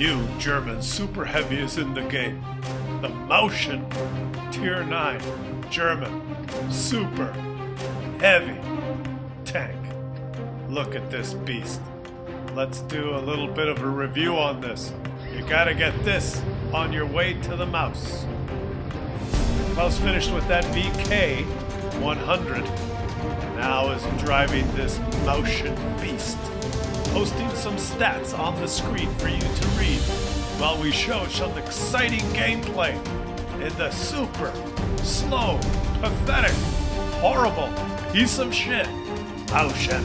new German super heavy is in the game. The Mauschen Tier 9 German super heavy tank. Look at this beast. Let's do a little bit of a review on this. You gotta get this on your way to the mouse. Klaus finished with that VK 100. Now is driving this Mauschen beast. Posting some stats on the screen for you to read while we show some exciting gameplay in the super slow, pathetic, horrible piece of shit Mauschen.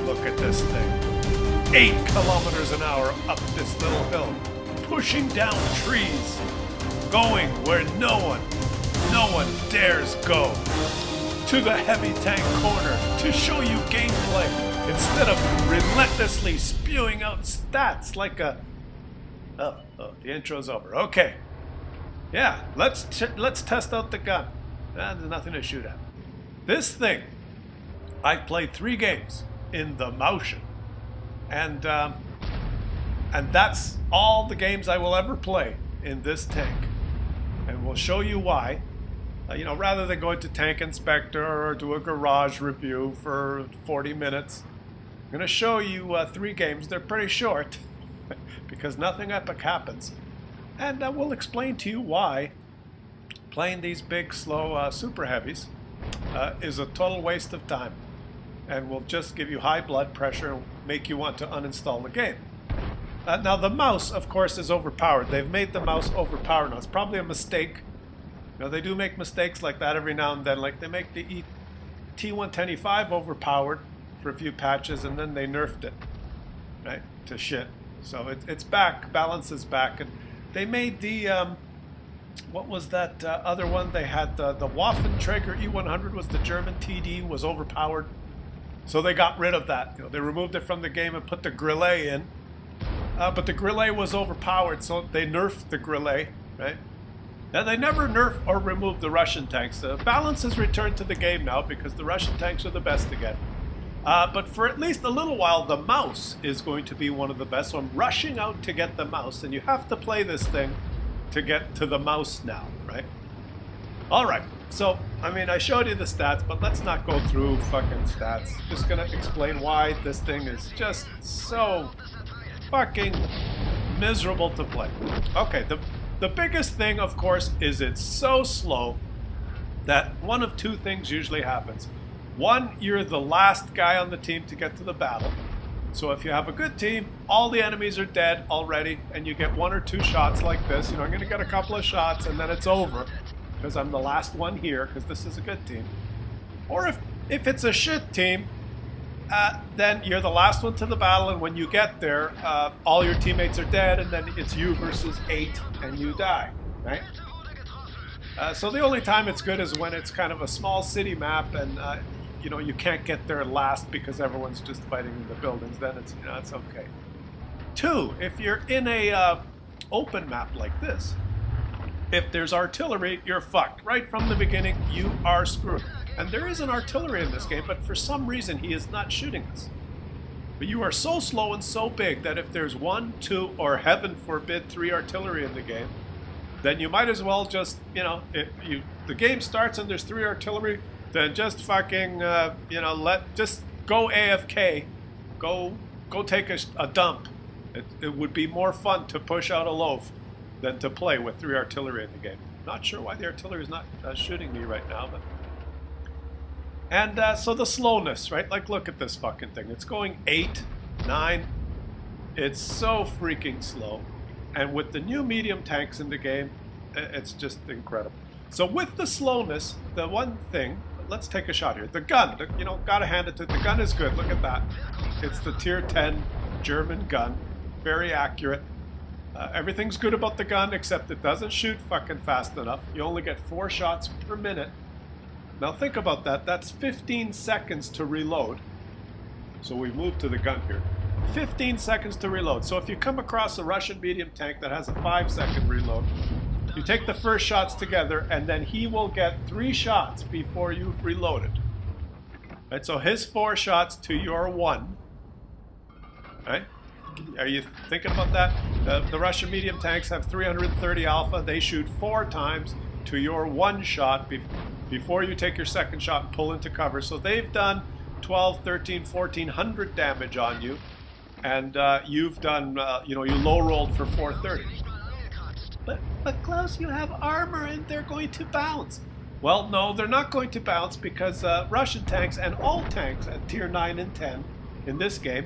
Look at this thing. 8 kilometers an hour up this little hill, pushing down trees, going where no one dares go. To the heavy tank corner to show you gameplay instead of relentlessly spewing out stats like a... Oh, the intro's over. Okay. Yeah, let's test out the gun. There's nothing to shoot at. This thing, I've played 3 games in the Mauschen. And that's all the games I will ever play in this tank. And we'll show you why. Rather than going to Tank Inspector or do a garage review for 40 minutes, I'm going to show you 3 games. They're pretty short because nothing epic happens. And we'll explain to you why playing these big, slow super heavies is a total waste of time. And will just give you high blood pressure and make you want to uninstall the game. Now the mouse, of course, is overpowered. They've made the mouse overpowered. Now it's probably a mistake. They do make mistakes like that every now and then. Like they make the T110E5 overpowered for a few patches, and then they nerfed it, right, to shit. So it's back, balance is back, and they made the what was that other one? They had the Waffenträger E100 was the German TD, was overpowered. So they got rid of that. They removed it from the game and put the Grillet in. But the Grillet was overpowered, so they nerfed the Grillet, right? And they never nerf or remove the Russian tanks. The balance has returned to the game now because the Russian tanks are the best again. But for at least a little while, the mouse is going to be one of the best. So I'm rushing out to get the mouse, and you have to play this thing to get to the mouse now, right? All right. So, I showed you the stats, but let's not go through fucking stats. Just gonna explain why this thing is just so fucking miserable to play. Okay, the biggest thing, of course, is it's so slow that one of 2 things usually happens. One, you're the last guy on the team to get to the battle. So if you have a good team, all the enemies are dead already, and you get 1 or 2 shots like this. I'm going to get a couple of shots, and then it's over, because I'm the last one here, because this is a good team. Or if it's a shit team, then you're the last one to the battle, and when you get there, all your teammates are dead, and then it's you versus 8, and you die, right? So the only time it's good is when it's kind of a small city map, and you can't get there last because everyone's just fighting in the buildings. Then it's it's okay. 2, if you're in a open map like this, if there's artillery, you're fucked. Right from the beginning, you are screwed. And there is an artillery in this game, but for some reason he is not shooting us. But you are so slow and so big that if there's 1, 2, or heaven forbid 3 artillery in the game, then you might as well just, the game starts and there's 3 artillery, then just fucking, just go AFK, go take a dump. It would be more fun to push out a loaf than to play with 3 artillery in the game. Not sure why the artillery is not shooting me right now, but... And so the slowness, right? Like, look at this fucking thing. It's going 8, 9. It's so freaking slow. And with the new medium tanks in the game, it's just incredible. So with the slowness, the one thing, let's take a shot here. The gun, gotta hand it to, the gun is good. Look at that. It's the tier 10 German gun. Very accurate. Everything's good about the gun, except it doesn't shoot fucking fast enough. You only get 4 shots per minute. Now think about that. That's 15 seconds to reload. So we've moved to the gun here. 15 seconds to reload. So if you come across a Russian medium tank that has a 5-second reload, you take the first shots together, and then he will get 3 shots before you've reloaded. Right, so his 4 shots to your 1. Right? Are you thinking about that? The Russian medium tanks have 330 alpha. They shoot 4 times to your 1 shot before you take your second shot and pull into cover. So they've done 12, 13, 1400 damage on you. And you've done, you low rolled for 430. But Klaus, you have armor and they're going to bounce. Well, no, they're not going to bounce because Russian tanks and all tanks at tier 9 and 10 in this game,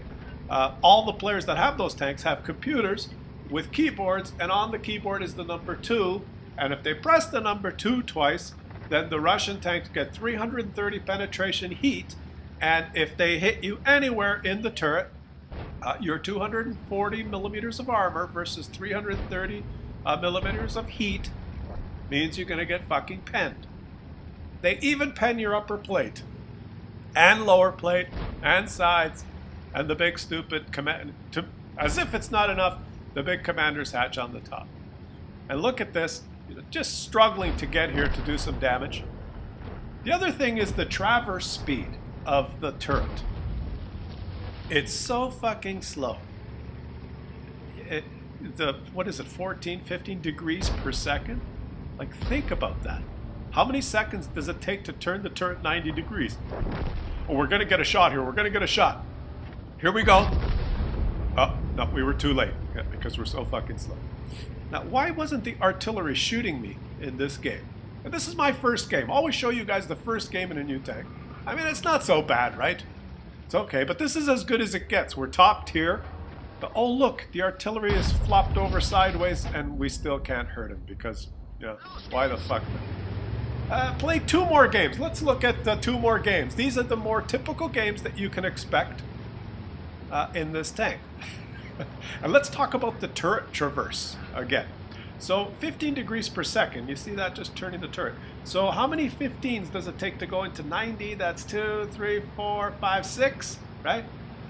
all the players that have those tanks have computers with keyboards, and on the keyboard is the number 2. And if they press the number 2 twice, then the Russian tanks get 330 penetration heat. And if they hit you anywhere in the turret, your 240 millimeters of armor versus 330 millimeters of heat means you're going to get fucking penned. They even pen your upper plate and lower plate and sides and the big stupid command, as if it's not enough, the big commander's hatch on the top. And look at this, just struggling to get here to do some damage. The other thing is the traverse speed of the turret. It's so fucking slow. What is it, 14, 15 degrees per second? Like, think about that. How many seconds does it take to turn the turret 90 degrees? Oh, we're going to get a shot here. We're going to get a shot. Here we go. Oh, no, we were too late because we're so fucking slow. Now, why wasn't the artillery shooting me in this game? And this is my first game. I always show you guys the first game in a new tank. I mean, it's not so bad, right? It's okay, but this is as good as it gets. We're top tier. But oh, look, the artillery is flopped over sideways and we still can't hurt him because, why the fuck not? Play 2 more games. Let's look at the 2 more games. These are the more typical games that you can expect in this tank. And let's talk about the turret traverse again. So 15 degrees per second. You see that just turning the turret. So how many 15s does it take to go into 90? That's 2, 3, 4, 5, 6, right?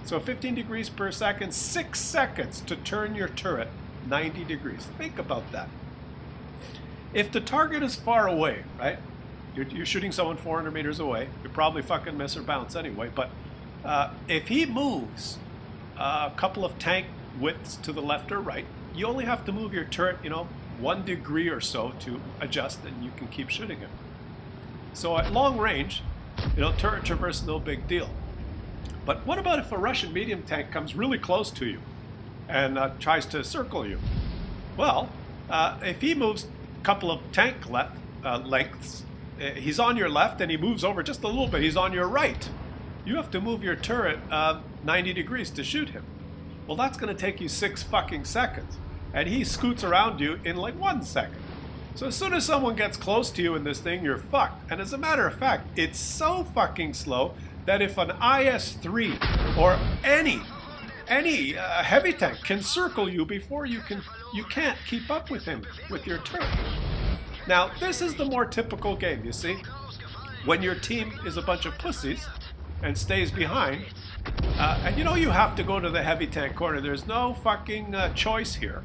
So 15 degrees per second, 6 seconds to turn your turret 90 degrees. Think about that. If the target is far away, right? You're shooting someone 400 meters away. You probably fucking miss or bounce anyway. But if he moves a couple of tank widths to the left or right, you only have to move your turret, 1 degree or so to adjust, and you can keep shooting him. So at long range, turret traverse, no big deal. But what about if a Russian medium tank comes really close to you and tries to circle you? Well, if he moves a couple of tank lengths, he's on your left and he moves over just a little bit, he's on your right. You have to move your turret 90 degrees to shoot him. Well, that's going to take you 6 fucking seconds. And he scoots around you in like 1 second. So as soon as someone gets close to you in this thing, you're fucked. And as a matter of fact, it's so fucking slow that if an IS-3 or any heavy tank can circle you before you can't keep up with him with your turret. Now, this is the more typical game, you see. When your team is a bunch of pussies and stays behind, and you have to go to the heavy tank corner. There's no fucking choice here.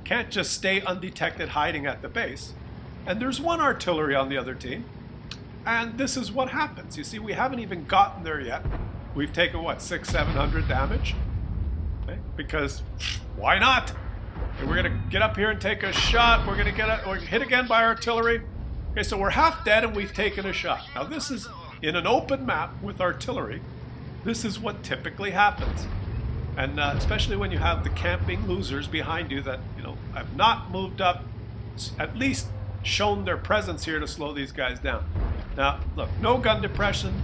Can't just stay undetected hiding at the base. And there's 1 artillery on the other team. And this is what happens. You see, we haven't even gotten there yet. We've taken, what, 600-700 damage? Okay? Because, why not? And we're going to get up here and take a shot. We're going to we're hit again by artillery. Okay, so we're half dead and we've taken a shot. Now this is in an open map with artillery. This is what typically happens. And especially when you have the camping losers behind you that, have not moved up, at least shown their presence here to slow these guys down. Now, look, no gun depression.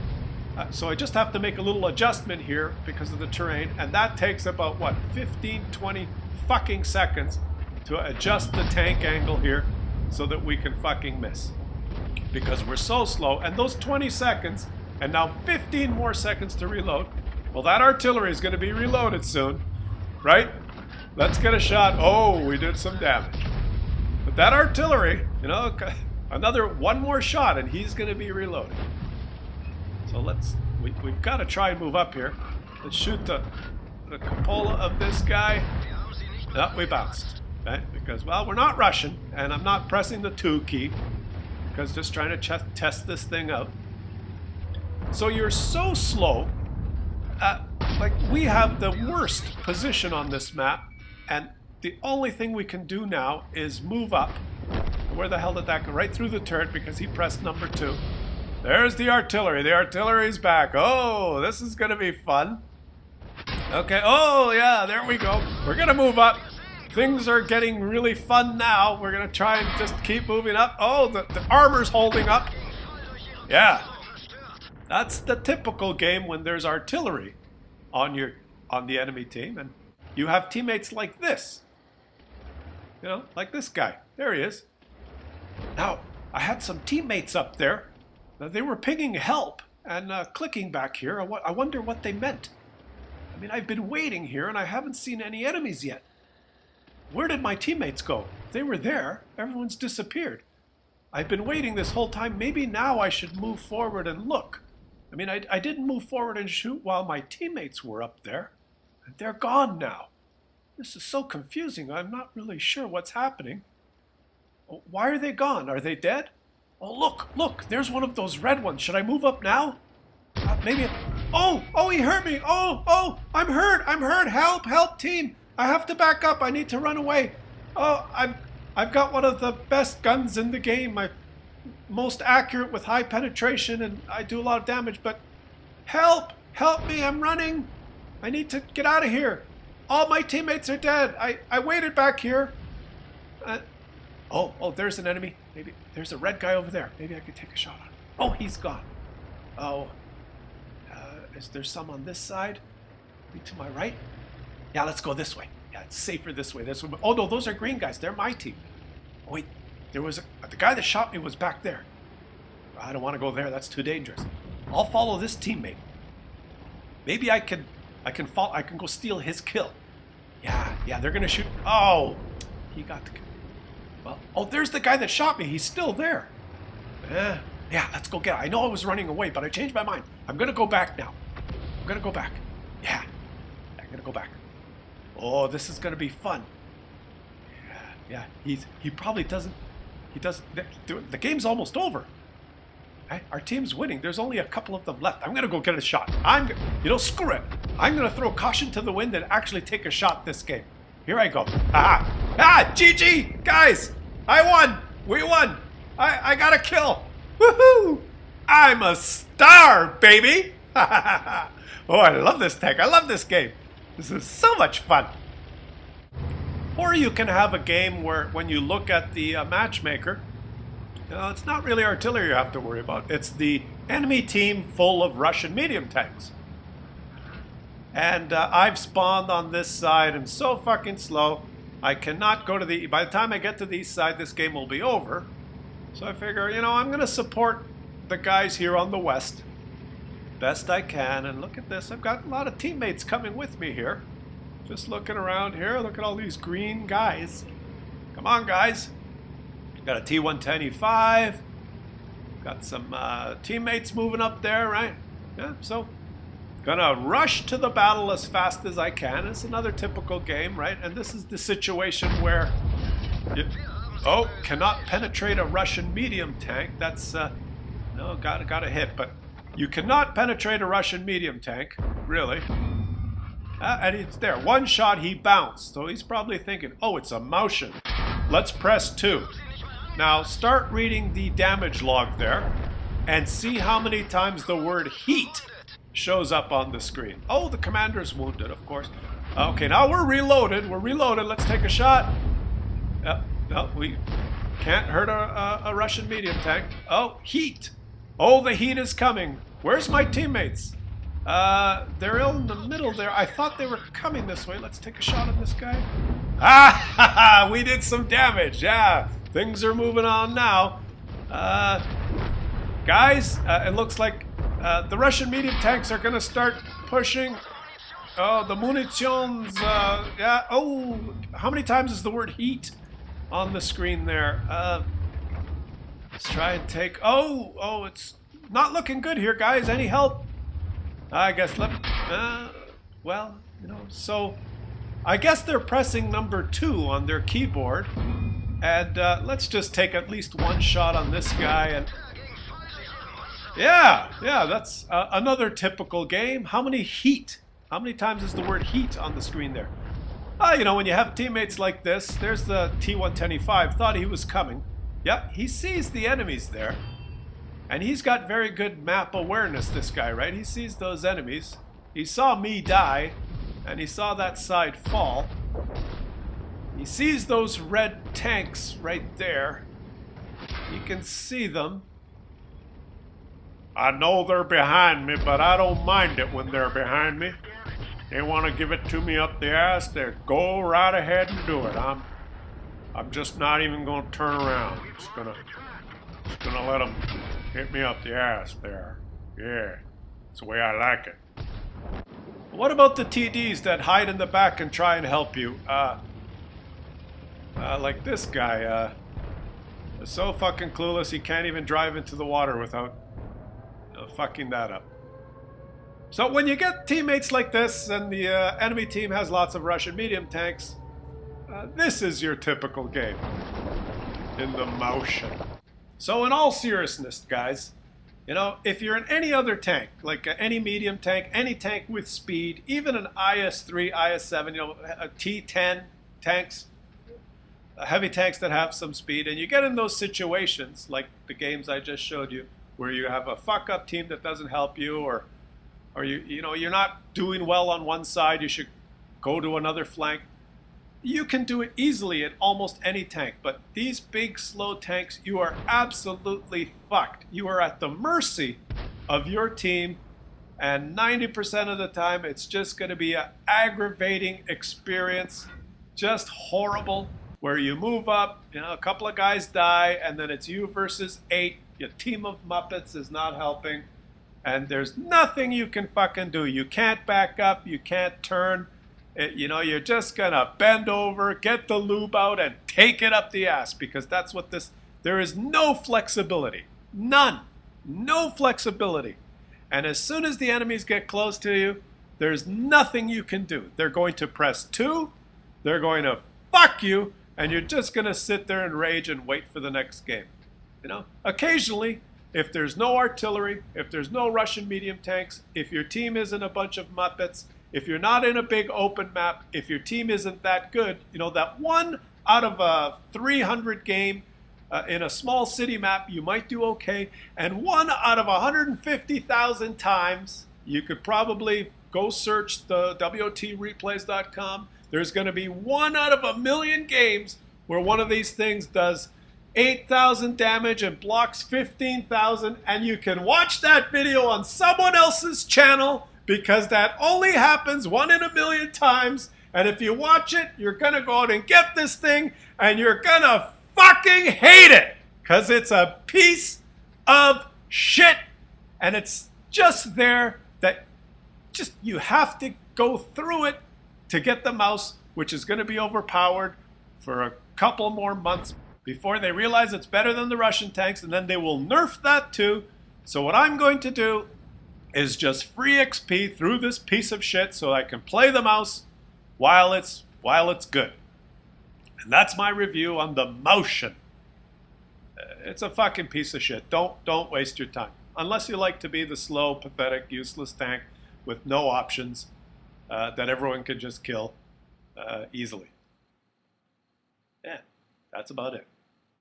So I just have to make a little adjustment here because of the terrain. And that takes about, what, 15, 20 fucking seconds to adjust the tank angle here so that we can fucking miss. Because we're so slow. And those 20 seconds, and now 15 more seconds to reload. Well, that artillery is going to be reloaded soon, right? Let's get a shot. Oh, we did some damage. But that artillery, another 1 more shot and he's going to be reloaded. So we've got to try and move up here. Let's shoot the cupola of this guy. No, we bounced, right? Because, well, we're not Russian, and I'm not pressing the 2 key because just trying to test this thing out. So you're so slow. like, we have the worst position on this map, and the only thing we can do now is move up. Where the hell did that go? Right through the turret because he pressed number 2. There's the artillery. The artillery's back. Oh, this is going to be fun. Okay. Oh, yeah, there we go. We're going to move up. Things are getting really fun now. We're going to try and just keep moving up. Oh, the armor's holding up. Yeah. That's the typical game when there's artillery on the enemy team, and you have teammates like this. You know, like this guy. There he is. Now, I had some teammates up there. They were pinging help and clicking back here. I wonder what they meant. I mean, I've been waiting here and I haven't seen any enemies yet. Where did my teammates go? They were there. Everyone's disappeared. I've been waiting this whole time. Maybe now I should move forward and look. I mean, I didn't move forward and shoot while my teammates were up there. And they're gone now. This is so confusing. I'm not really sure what's happening. Why are they gone? Are they dead? Oh, look, there's one of those red ones. Should I move up now? Maybe. Oh, he hurt me. Oh, I'm hurt. Help, team. I have to back up. I need to run away. Oh, I've got one of the best guns in the game. My most accurate with high penetration, and I do a lot of damage, but help me. I'm running. I need to get out of here. All my teammates are dead. I waited back here. Oh, there's an enemy. Maybe there's a red guy over there. Maybe I could take a shot on him. Oh, he's gone. Oh, is there some on this side? Maybe to my right? Yeah, let's go this way. Yeah, it's safer this way. Oh, no, those are green guys. They're my team. Oh, wait, there was the guy that shot me was back there. I don't want to go there. That's too dangerous. I'll follow this teammate. Maybe I can go steal his kill. Yeah, they're gonna shoot. Oh, he got the kill. Well, oh, there's the guy that shot me. He's still there. Yeah, let's go get him. I know I was running away, but I changed my mind. I'm gonna go back now. I'm gonna go back. Yeah, I'm gonna go back. Oh, this is gonna be fun. Yeah. He probably doesn't. The game's almost over. Our team's winning. There's only a couple of them left. I'm gonna go get a shot. Screw it. I'm gonna throw caution to the wind and actually take a shot this game. Here I go. GG, guys! I won. We won. I got a kill. Woohoo! I'm a star, baby. Oh, I love this tech. I love this game. This is so much fun. Or you can have a game where, when you look at the matchmaker, it's not really artillery you have to worry about. It's the enemy team full of Russian medium tanks. And I've spawned on this side and so fucking slow. I cannot go to by the time I get to the east side, this game will be over. So I figure, I'm going to support the guys here on the west best I can. And look at this. I've got a lot of teammates coming with me here. Just looking around here. Look at all these green guys. Come on, guys. Got a T-110E5. Got some teammates moving up there, right? Yeah, so gonna rush to the battle as fast as I can. It's another typical game, right? And this is the situation where you, cannot penetrate a Russian medium tank. That's no, got a hit, but you cannot penetrate a Russian medium tank, really. And he's there. One shot, he bounced. So he's probably thinking, oh, it's a Mauschen. Let's press 2. Now start reading the damage log there and see how many times the word heat shows up on the screen. Oh, the commander's wounded, of course. Okay, now we're reloaded. Let's take a shot. No, we can't hurt a Russian medium tank. Oh, heat. Oh, the heat is coming. Where's my teammates? They're in the middle there. I thought they were coming this way. Let's take a shot at this guy. Ah, we did some damage. Yeah, things are moving on now. Guys, it looks like the Russian medium tanks are going to start pushing. Oh, the munitions. Yeah. Oh, how many times is the word heat on the screen there? Let's try and take. Oh, it's not looking good here, guys. Any help? I guess well, so I guess they're pressing number 2 on their keyboard. And let's just take at least one shot on this guy. And yeah, that's another typical game. How many heat How many times is the word heat on the screen there? Ah, you know, when you have teammates like this, there's the T-125, thought he was coming. Yep, he sees the enemies there. And he's got very good map awareness, this guy, right? He sees those enemies. He saw me die, and he saw that side fall. He sees those red tanks right there. You can see them. I know they're behind me, but I don't mind it when they're behind me. They want to give it to me up the ass, they go right ahead and do it. I'm just not even going to turn around. Just gonna let them hit me up the ass there. Yeah, that's the way I like it. What about the TDs that hide in the back and try and help you? Like this guy, is so fucking clueless he can't even drive into the water without fucking that up. So when you get teammates like this and the enemy team has lots of Russian medium tanks, this is your typical game in the Mauschen. So in all seriousness, guys, you know, if you're in any other tank, like any medium tank, any tank with speed, even an IS-3, IS-7, you know, a T-10 tanks, heavy tanks that have some speed, and you get in those situations, like the games I just showed you, where you have a fuck-up team that doesn't help you, or you know, you're not doing well on one side, you should go to another flank. You can do it easily in almost any tank, but these big, slow tanks, you are absolutely fucked. You are at the mercy of your team, and 90% of the time, it's just going to be an aggravating experience, just horrible, where you move up, you know, a couple of guys die, and then it's you versus 8. Your team of Muppets is not helping, and there's nothing you can fucking do. You can't back up, you can't turn. You know, you're just gonna bend over, get the lube out, and take it up the ass, because that's what this, there is no flexibility. None. No flexibility. And as soon as the enemies get close to you, there's nothing you can do. They're going to press 2, they're going to fuck you, and you're just gonna sit there and rage and wait for the next game. You know, occasionally, if there's no artillery, if there's no Russian medium tanks, if your team isn't a bunch of Muppets, if you're not in a big open map, if your team isn't that good, you know, that 1 out of a 300 game in a small city map, you might do okay. And 1 out of 150,000 times, you could probably go search the WOTreplays.com. There's going to be 1 out of 1,000,000 games where one of these things does 8,000 damage and blocks 15,000, and you can watch that video on someone else's channel, because that only happens 1 in 1,000,000 times. And if you watch it, you're gonna go out and get this thing, and you're gonna fucking hate it, because it's a piece of shit. And it's just there that just, you have to go through it to get the mouse, which is gonna be overpowered for a couple more months before they realize it's better than the Russian tanks, and then they will nerf that too. So what I'm going to do is just free XP through this piece of shit so I can play the mouse while it's good. And that's my review on the Mauschen. It's a fucking piece of shit. Don't waste your time. Unless you like to be the slow, pathetic, useless tank with no options that everyone can just kill easily. Yeah, that's about it.